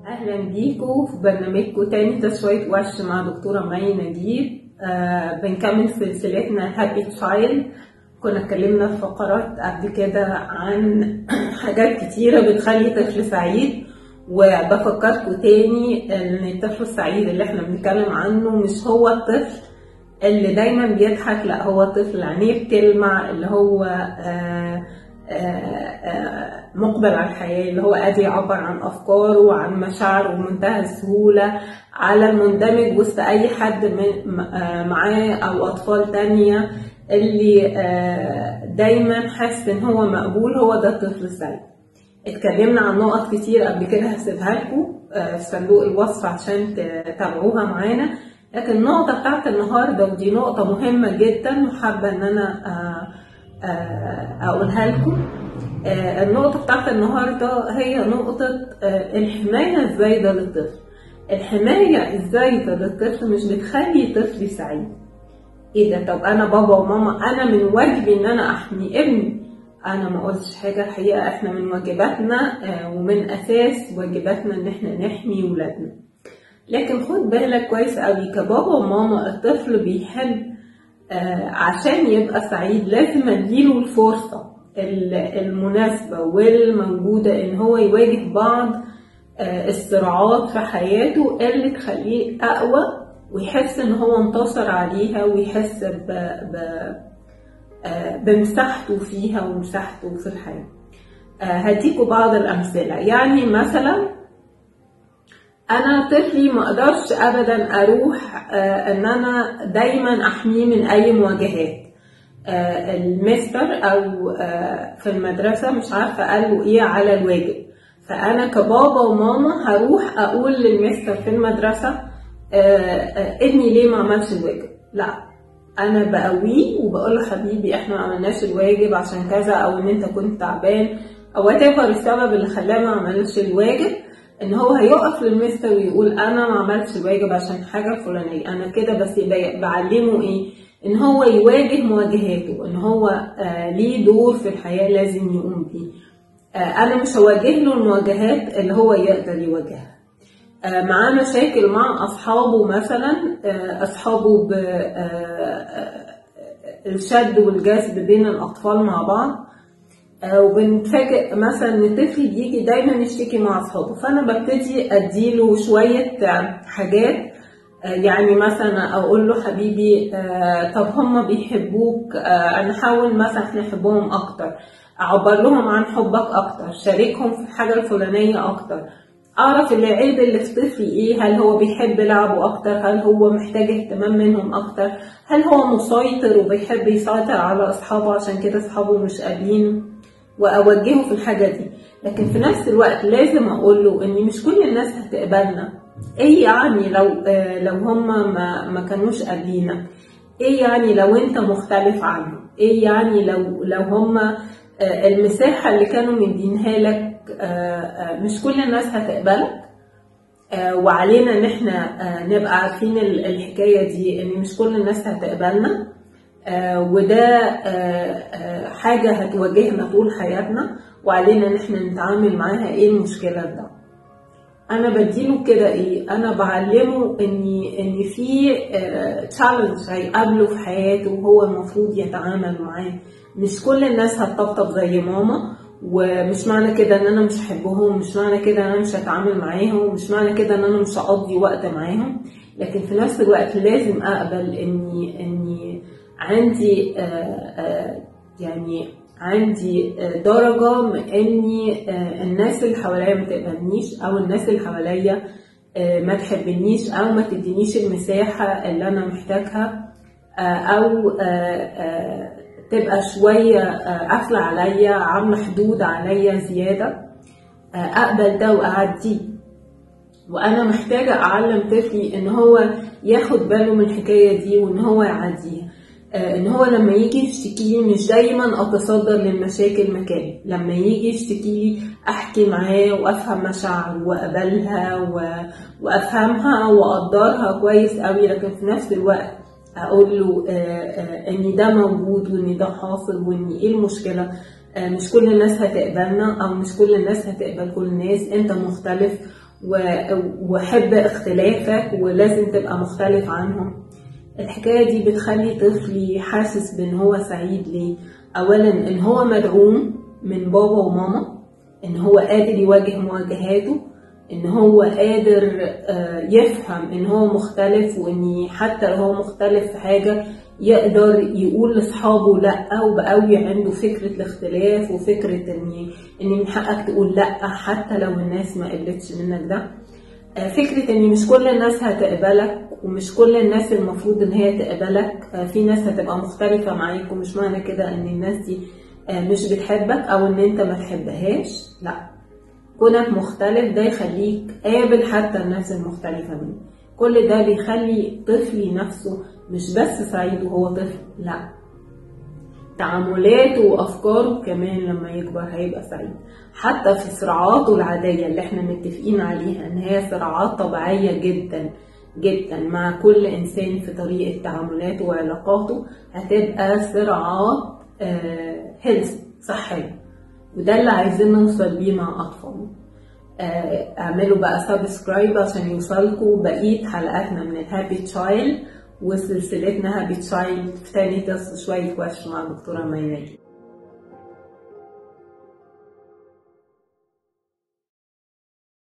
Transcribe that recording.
اهلا بيكم في برنامجكم تاني تسوية وش مع دكتورة مي نجيب. بنكمل سلسلتنا هابي تشايلد. كنا اتكلمنا في فقرات قبل كده عن حاجات كتيرة بتخلي طفل سعيد، وبفكركم تاني ان الطفل السعيد اللي احنا بنتكلم عنه مش هو الطفل اللي دايما بيضحك، لا هو الطفل عينيه بتلمع، اللي هو مقبل على الحياة، اللي هو قادر يعبر عن أفكاره وعن مشاعره بمنتهى السهولة، على المندمج وسط أي حد معاه أو أطفال تانية، اللي دايما حاسس إن هو مقبول. هو ده الطفل السعيد. اتكلمنا عن نقط كتير قبل كده، هسيبها لكم في صندوق الوصف عشان تتابعوها معانا. لكن النقطة بتاعت النهاردة، ودي نقطة مهمة جدا وحابة إن أنا أقولها لكم. النقطة بتاعت النهاردة هي نقطة الحماية الزايدة للطفل. الحماية الزايدة للطفل مش بتخلي طفلي سعيد. إيه ده؟ طب أنا بابا وماما، أنا من واجبي إن أنا أحمي ابني. أنا ما قلتش حاجة، الحقيقة إحنا من واجباتنا ومن أساس واجباتنا إن إحنا نحمي ولادنا. لكن خد بالك كويس قوي، كبابا وماما الطفل بيحب عشان يبقى سعيد لازم اديله الفرصة المناسبة والموجودة ان هو يواجه بعض الصراعات في حياته اللي تخليه اقوى، ويحس ان هو انتصر عليها، ويحس بمساحته فيها ومساحته في الحياة. هديكوا بعض الامثلة. يعني مثلا انا طفلي ما اقدرش ابدا اروح ان انا دايما احميه من اي مواجهات. المستر او في المدرسة مش عارفة قال له ايه على الواجب، فانا كبابا وماما هروح اقول للمستر في المدرسة ابني ليه ما عملش الواجب؟ لا، انا بقويه وبقول له حبيبي احنا ما عملناش الواجب عشان كذا، او ان انت كنت تعبان، او whatever السبب اللي خلاه ما عملش الواجب. ان هو هيقف للمستر ويقول انا ما عملتش الواجب عشان حاجه فلانيه. انا كده بس بعلمه ايه؟ ان هو يواجه مواجهاته، ان هو ليه دور في الحياه لازم يقوم بيه. انا مش هواجه له المواجهات اللي هو يقدر يواجهها. معاه مشاكل مع اصحابه مثلا، اصحابه الشد والجذب بين الاطفال مع بعض، وبنتفاجئ مثلا ان الطفل بيجي دايما يشتكي مع اصحابه، فانا ببتدي اديله شويه حاجات. يعني مثلا اقول له حبيبي طب هم بيحبوك، نحاول مثلا احنا نحبهم اكتر، اعبر لهم عن حبك اكتر، شاركهم في الحاجه الفلانيه اكتر، اعرف العيب اللي في طفلي ايه، هل هو بيحب لعبه اكتر، هل هو محتاج اهتمام منهم اكتر، هل هو مسيطر وبيحب يسيطر على اصحابه عشان كده اصحابه مش قابلينه، واوجهه في الحاجه دي. لكن في نفس الوقت لازم اقول له ان مش كل الناس هتقبلنا. ايه يعني لو هم ما كانوش قابلينك؟ ايه يعني لو انت مختلف عنهم؟ ايه يعني لو هم المساحه اللي كانوا مدينها لك مش كل الناس هتقبلك؟ وعلينا ان احنا نبقى عارفين الحكايه دي، ان مش كل الناس هتقبلنا، وده حاجة هتواجهنا طول حياتنا، وعلينا ان احنا نتعامل معاها. ايه المشكلة ده؟ انا بديله كده ايه؟ انا بعلمه ان في تشالنج هيقابله في حياته وهو المفروض يتعامل معاه. مش كل الناس هتطبطب زي ماما، ومش معنى كده ان انا مش هحبهم، مش معنى كده ان انا مش هتعامل معاهم، مش معنى كده ان انا مش هقضي وقت معاهم. لكن في نفس الوقت لازم اقبل اني عندي يعني عندي درجة من اني الناس اللي حواليا ما تقبلنيش، او الناس اللي حواليا ما تحبنيش، او ما تدينيش المساحة اللي انا محتاجها، او تبقى شوية قافلة عليا، عاملة حدود عليا زيادة. اقبل ده واعديه. وانا محتاجة اعلم طفلي ان هو ياخد باله من الحكاية دي وان هو يعديها. ان هو لما يجي يشتكي مش دايما اتصدر للمشاكل مكاني. لما يجي يشتكي احكي معاه وافهم مشاعره واقبلها وافهمها واقدرها كويس قوي، لكن في نفس الوقت اقول له ان ده موجود وان ده حاصل، وان ايه المشكلة. مش كل الناس هتقبلنا، او مش كل الناس هتقبل كل الناس، انت مختلف وحب اختلافك ولازم تبقى مختلف عنهم. الحكاية دي بتخلي طفلي حاسس بان هو سعيد. ليه؟ اولا ان هو مدعوم من بابا وماما، ان هو قادر يواجه مواجهاته، ان هو قادر يفهم ان هو مختلف، وان حتى لو هو مختلف في حاجة يقدر يقول لاصحابه لا، وبقوي عنده فكرة الاختلاف وفكرة ان من حقك تقول لا حتى لو الناس ما قبلتش منك ده. فكرة ان مش كل الناس هتقبلك، ومش كل الناس المفروض ان هي تقبلك. في ناس هتبقى مختلفة معاك، ومش معنى كده ان الناس دي مش بتحبك او ان انت ما تحبهاش. لا، كونك مختلف ده يخليك قابل حتى الناس المختلفة منك. كل ده بيخلي طفلي نفسه مش بس سعيد وهو طفل، لا، تعاملاته وأفكاره كمان لما يكبر هيبقى سعيد. حتى في صراعاته العادية اللي احنا متفقين عليها ان هي صراعات طبيعية جدا جدا مع كل إنسان في طريقة تعاملاته وعلاقاته، هتبقى صراعات هيلث صحية. وده اللي عايزين نوصل بيه مع أطفالنا. اعملوا بقى سبسكرايب عشان يوصلكوا بقية حلقاتنا من الهابي تشايلد وسلسلتنا هابي تشايلد في تاني شوية وش مع دكتورة ميناء.